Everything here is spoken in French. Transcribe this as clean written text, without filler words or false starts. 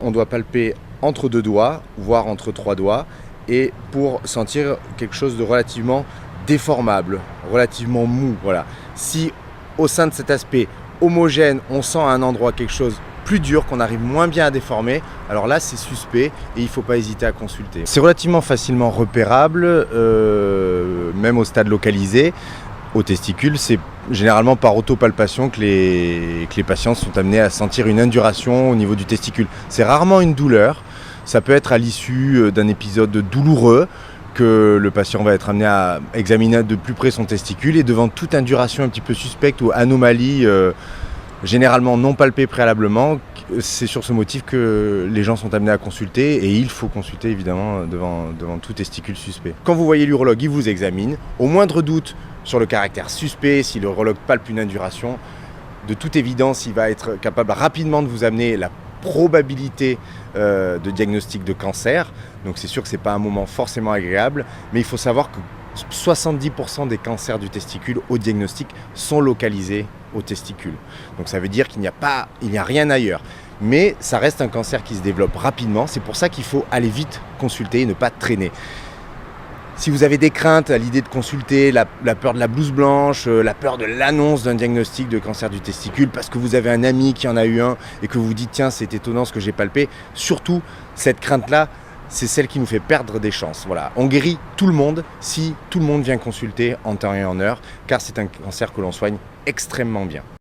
On doit palper entre 2 doigts, voire entre 3 doigts, et pour sentir quelque chose de relativement déformable, relativement mou. Voilà. Si au sein de cet aspect homogène, on sent à un endroit quelque chose plus dur, qu'on arrive moins bien à déformer, alors là c'est suspect et il ne faut pas hésiter à consulter. C'est relativement facilement repérable, même au stade localisé. Aux testicules, c'est généralement par autopalpation que les patients sont amenés à sentir une induration au niveau du testicule. C'est rarement une douleur, ça peut être à l'issue d'un épisode douloureux que le patient va être amené à examiner de plus près son testicule, et devant toute induration un petit peu suspecte ou anomalie généralement non palpée préalablement, c'est sur ce motif que les gens sont amenés à consulter, et il faut consulter évidemment devant tout testicule suspect. Quand vous voyez l'urologue, il vous examine. Au moindre doute sur le caractère suspect, si l'urologue palpe une induration, de toute évidence, il va être capable rapidement de vous amener la probabilité de diagnostic de cancer. Donc c'est sûr que ce n'est pas un moment forcément agréable, mais il faut savoir que 70% des cancers du testicule au diagnostic sont localisés au testicule. Donc ça veut dire qu'il n'y a rien ailleurs. Mais ça reste un cancer qui se développe rapidement. C'est pour ça qu'il faut aller vite consulter et ne pas traîner. Si vous avez des craintes à l'idée de consulter, la peur de la blouse blanche, la peur de l'annonce d'un diagnostic de cancer du testicule, parce que vous avez un ami qui en a eu un et que vous vous dites « tiens, c'est étonnant ce que j'ai palpé », surtout cette crainte-là, c'est celle qui nous fait perdre des chances. Voilà. On guérit tout le monde si tout le monde vient consulter en temps et en heure, car c'est un cancer que l'on soigne extrêmement bien.